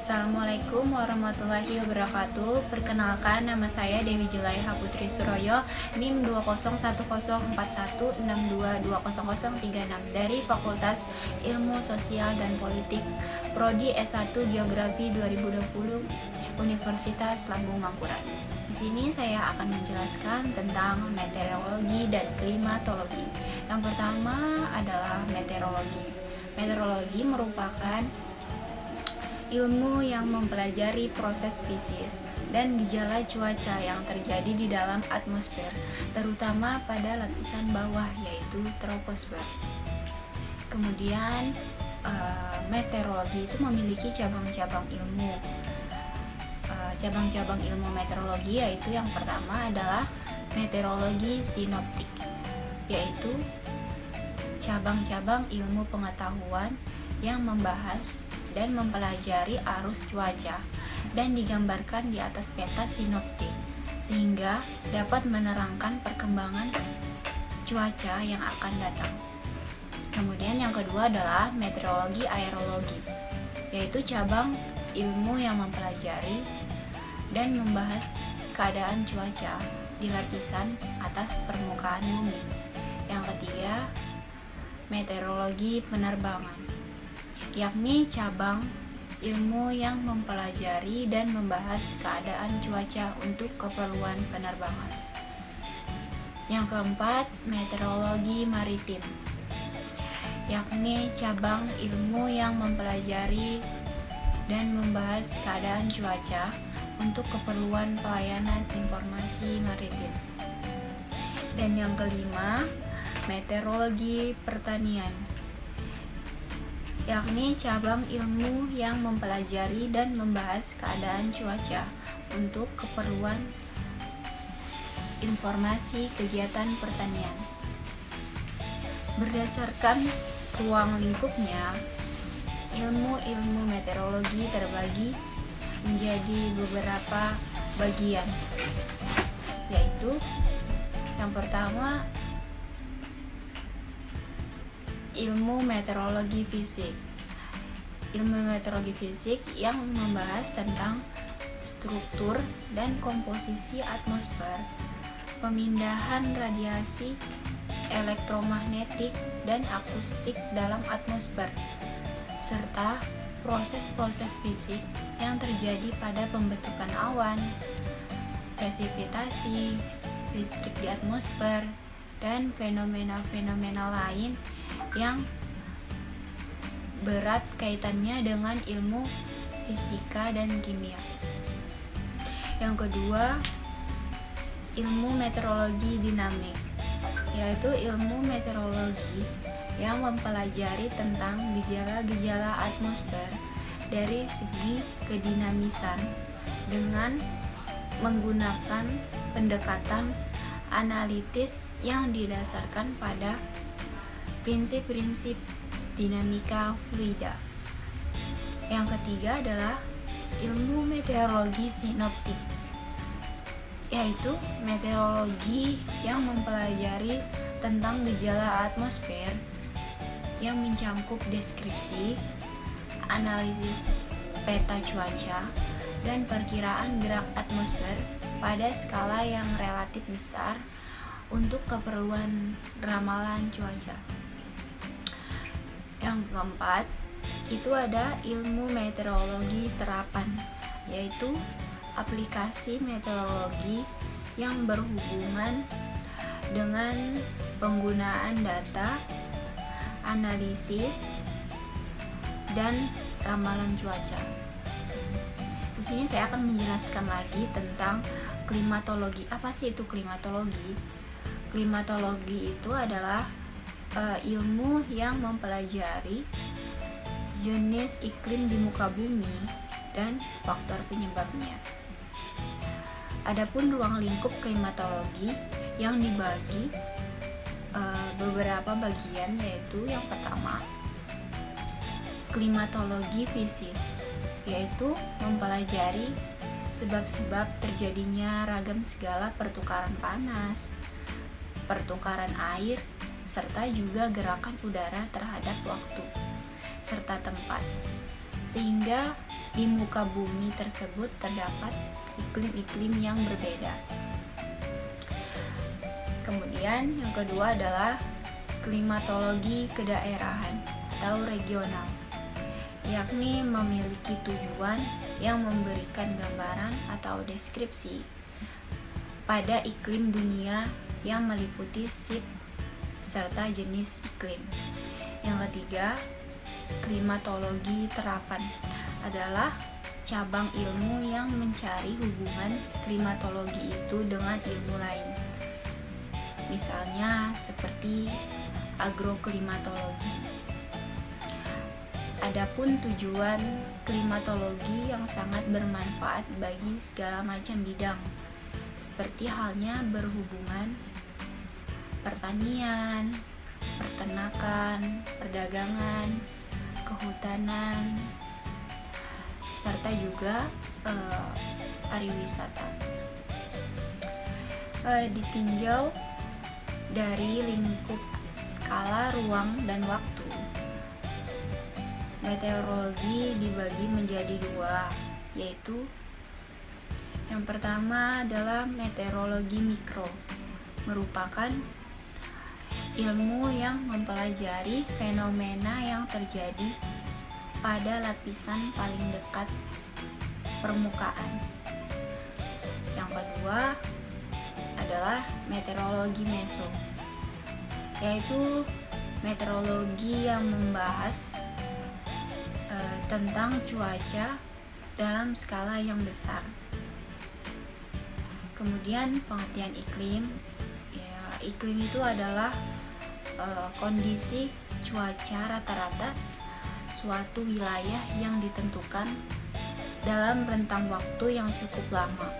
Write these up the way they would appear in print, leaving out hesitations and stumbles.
Assalamualaikum warahmatullahi wabarakatuh. Perkenalkan, nama saya Dewi Julaiha Putri Suroyo, NIM 201104162200036 dari Fakultas Ilmu Sosial dan Politik, Prodi S1 Geografi 2020, Universitas Lambung Mangkurat. Di sini saya akan menjelaskan tentang meteorologi dan klimatologi. Yang pertama adalah meteorologi. Meteorologi merupakan ilmu yang mempelajari proses fisis dan gejala cuaca yang terjadi di dalam atmosfer, terutama pada lapisan bawah yaitu troposfer. Kemudian meteorologi itu memiliki cabang-cabang ilmu. Cabang-cabang ilmu meteorologi yaitu yang pertama adalah meteorologi sinoptik, yaitu cabang-cabang ilmu pengetahuan yang membahas dan mempelajari arus cuaca dan digambarkan di atas peta sinoptik sehingga dapat menerangkan perkembangan cuaca yang akan datang. Kemudian yang kedua adalah meteorologi aerologi, yaitu cabang ilmu yang mempelajari dan membahas keadaan cuaca di lapisan atas permukaan bumi. Yang ketiga, meteorologi penerbangan, yakni cabang ilmu yang mempelajari dan membahas keadaan cuaca untuk keperluan penerbangan. Yang keempat, meteorologi maritim, yakni cabang ilmu yang mempelajari dan membahas keadaan cuaca untuk keperluan pelayanan informasi maritim. Dan yang kelima, meteorologi pertanian, yakni cabang ilmu yang mempelajari dan membahas keadaan cuaca untuk keperluan informasi kegiatan pertanian. Berdasarkan ruang lingkupnya, ilmu-ilmu meteorologi terbagi menjadi beberapa bagian, yaitu yang pertama, ilmu meteorologi fisik. Ilmu meteorologi fisik yang membahas tentang struktur dan komposisi atmosfer, pemindahan radiasi elektromagnetik dan akustik dalam atmosfer, serta proses-proses fisik yang terjadi pada pembentukan awan, presipitasi, listrik di atmosfer, dan fenomena-fenomena lain yang berat kaitannya dengan ilmu fisika dan kimia. Yang kedua, ilmu meteorologi dinamik, yaitu ilmu meteorologi yang mempelajari tentang gejala-gejala atmosfer dari segi kedinamisan dengan menggunakan pendekatan analitis yang didasarkan pada prinsip-prinsip dinamika fluida. Yang ketiga adalah ilmu meteorologi sinoptik, yaitu meteorologi yang mempelajari tentang gejala atmosfer yang mencangkup deskripsi, analisis peta cuaca, dan perkiraan gerak atmosfer pada skala yang relatif besar untuk keperluan ramalan cuaca. Yang keempat, itu ada ilmu meteorologi terapan, yaitu aplikasi meteorologi yang berhubungan dengan penggunaan data, analisis, dan ramalan cuaca. Di sini saya akan menjelaskan lagi tentang klimatologi. Apa sih itu klimatologi? Klimatologi itu adalah ilmu yang mempelajari jenis iklim di muka bumi dan faktor penyebabnya. Adapun ruang lingkup klimatologi yang dibagi beberapa bagian, yaitu yang pertama, klimatologi fisis, yaitu mempelajari sebab-sebab terjadinya ragam segala pertukaran panas, pertukaran air, serta juga gerakan udara terhadap waktu serta tempat, sehingga di muka bumi tersebut terdapat iklim-iklim yang berbeda. Kemudian yang kedua adalah klimatologi kedaerahan atau regional, yakni memiliki tujuan yang memberikan gambaran atau deskripsi pada iklim dunia yang meliputi sip serta jenis iklim. Yang ketiga, klimatologi terapan adalah cabang ilmu yang mencari hubungan klimatologi itu dengan ilmu lain. Misalnya seperti agroklimatologi. Adapun tujuan klimatologi yang sangat bermanfaat bagi segala macam bidang, seperti halnya berhubungan pertanian, peternakan, perdagangan, kehutanan, serta juga pariwisata. Ditinjau dari lingkup skala ruang dan waktu, meteorologi dibagi menjadi dua, yaitu yang pertama adalah meteorologi mikro, merupakan ilmu yang mempelajari fenomena yang terjadi pada lapisan paling dekat permukaan. Yang kedua adalah meteorologi meso, yaitu meteorologi yang membahas tentang cuaca dalam skala yang besar. Kemudian pengertian iklim, iklim itu adalah kondisi cuaca rata-rata suatu wilayah yang ditentukan dalam rentang waktu yang cukup lama.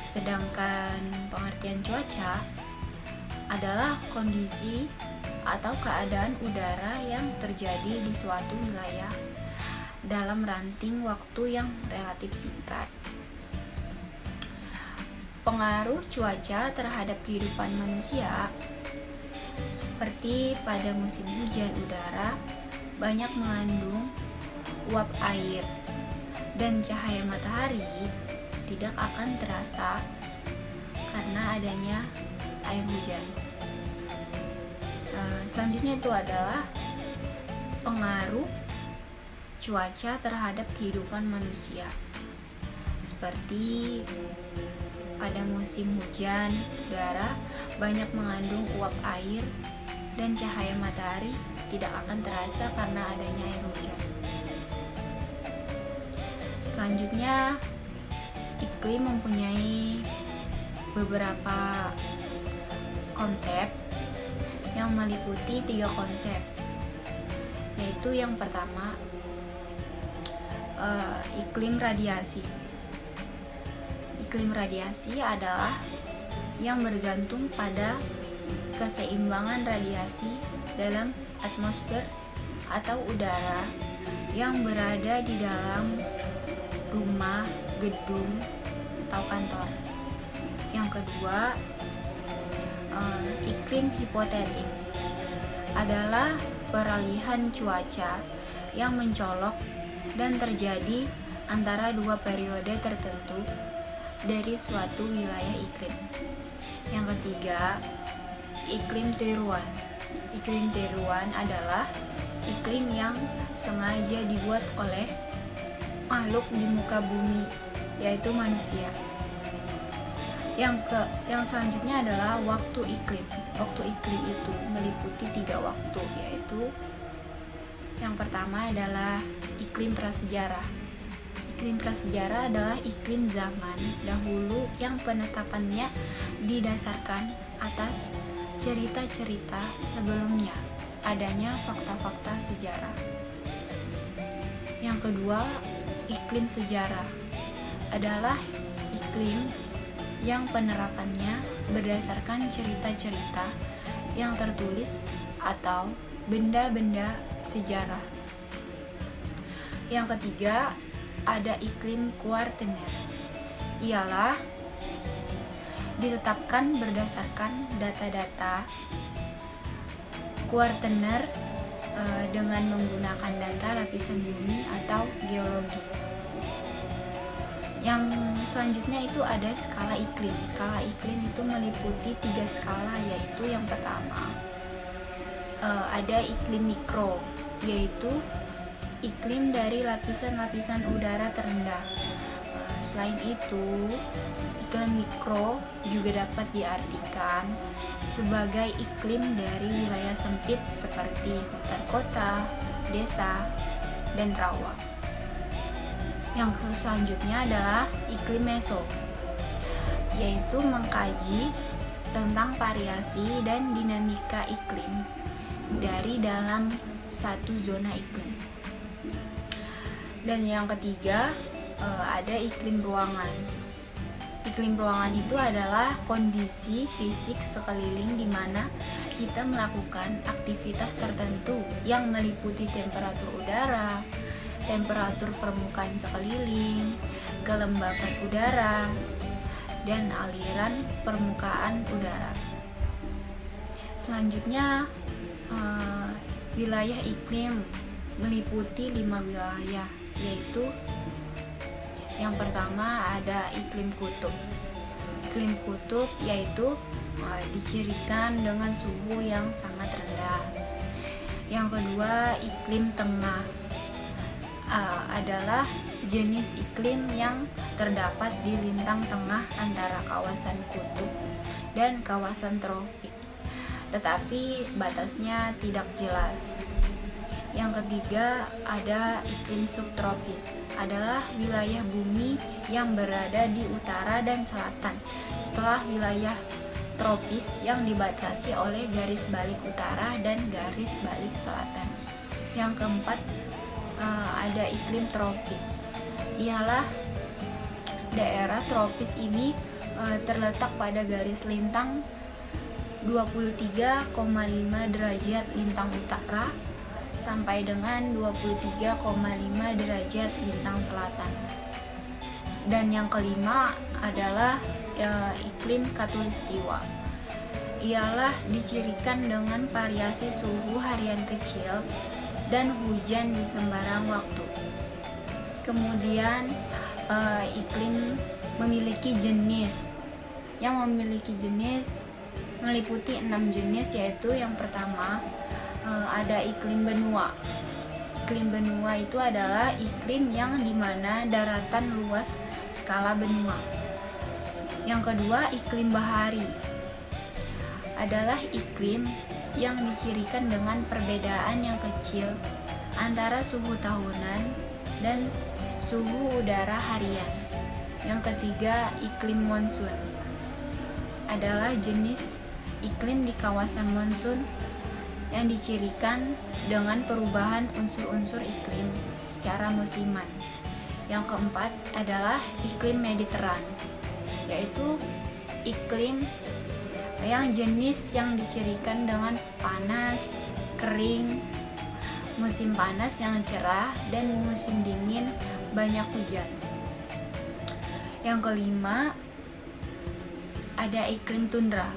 Sedangkan pengertian cuaca adalah kondisi atau keadaan udara yang terjadi di suatu wilayah dalam ranting waktu yang relatif singkat. Pengaruh cuaca terhadap kehidupan manusia, seperti pada musim hujan, udara banyak mengandung uap air dan cahaya matahari tidak akan terasa karena adanya air hujan. Selanjutnya itu adalah pengaruh cuaca terhadap kehidupan manusia, seperti pada musim hujan, udara banyak mengandung uap air dan cahaya matahari tidak akan terasa karena adanya air hujan. Selanjutnya, iklim mempunyai beberapa konsep yang meliputi 3 konsep, yaitu yang pertama iklim radiasi. Iklim radiasi adalah yang bergantung pada keseimbangan radiasi dalam atmosfer atau udara yang berada di dalam rumah, gedung, atau kantor. Yang kedua, iklim hipotetik adalah peralihan cuaca yang mencolok dan terjadi antara 2 periode tertentu dari suatu wilayah iklim. Yang ketiga, iklim tiruan. Iklim tiruan adalah iklim yang sengaja dibuat oleh makhluk di muka bumi, yaitu manusia. Yang selanjutnya adalah waktu iklim. Waktu iklim itu meliputi 3 waktu, yaitu yang pertama adalah iklim prasejarah. Iklim prasejarah adalah iklim zaman dahulu yang penetapannya didasarkan atas cerita-cerita sebelumnya, adanya fakta-fakta sejarah. Yang kedua, iklim sejarah adalah iklim yang penerapannya berdasarkan cerita-cerita yang tertulis atau benda-benda sejarah. Yang ketiga, ada iklim kuartener. Ialah ditetapkan berdasarkan data-data kuartener dengan menggunakan data lapisan bumi atau geologi. Yang selanjutnya itu ada skala iklim. Skala iklim itu meliputi 3 skala, yaitu yang pertama ada iklim mikro, yaitu iklim dari lapisan-lapisan udara terendah. Selain itu, iklim mikro juga dapat diartikan sebagai iklim dari wilayah sempit seperti hutan kota, desa, dan rawa. Yang selanjutnya adalah iklim meso, yaitu mengkaji tentang variasi dan dinamika iklim dari dalam satu zona iklim. Dan yang ketiga ada iklim ruangan. Iklim ruangan itu adalah kondisi fisik sekeliling di mana kita melakukan aktivitas tertentu yang meliputi temperatur udara, temperatur permukaan sekeliling, kelembapan udara, dan aliran permukaan udara. Selanjutnya, wilayah iklim meliputi 5 wilayah, yaitu yang pertama ada iklim kutub. Iklim kutub yaitu dicirikan dengan suhu yang sangat rendah. Yang kedua, iklim tengah adalah jenis iklim yang terdapat di lintang tengah antara kawasan kutub dan kawasan tropik, tetapi batasnya tidak jelas. Yang ketiga ada iklim subtropis, adalah wilayah bumi yang berada di utara dan selatan setelah wilayah tropis yang dibatasi oleh garis balik utara dan garis balik selatan. Yang keempat ada iklim tropis, ialah daerah tropis ini terletak pada garis lintang 23,5 derajat lintang utara sampai dengan 23,5 derajat lintang selatan. Dan yang kelima adalah iklim khatulistiwa, ialah dicirikan dengan variasi suhu harian kecil dan hujan di sembarang waktu. Kemudian iklim memiliki jenis, yang memiliki jenis meliputi 6 jenis, yaitu yang pertama ada iklim benua. Iklim benua itu adalah iklim yang dimana daratan luas skala benua. Yang kedua, iklim bahari adalah iklim yang dicirikan dengan perbedaan yang kecil antara suhu tahunan dan suhu udara harian. Yang ketiga, iklim monsun adalah jenis iklim di kawasan monsun yang dicirikan dengan perubahan unsur-unsur iklim secara musiman. Yang keempat adalah iklim mediteran, yaitu iklim yang jenis yang dicirikan dengan panas, kering, musim panas yang cerah, dan musim dingin banyak hujan. Yang kelima ada iklim tundra.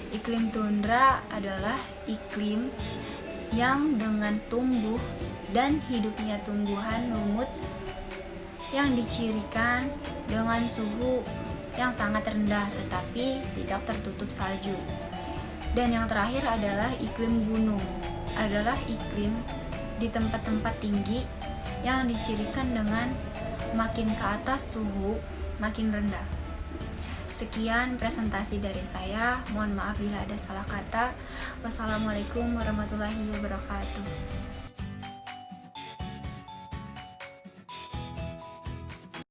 Iklim tundra adalah iklim yang dengan tumbuh dan hidupnya tumbuhan lumut yang dicirikan dengan suhu yang sangat rendah tetapi tidak tertutup salju. Dan yang terakhir adalah iklim gunung, adalah iklim di tempat-tempat tinggi yang dicirikan dengan makin ke atas suhu makin rendah. Sekian presentasi dari saya, mohon maaf bila ada salah kata. Wassalamualaikum warahmatullahi wabarakatuh.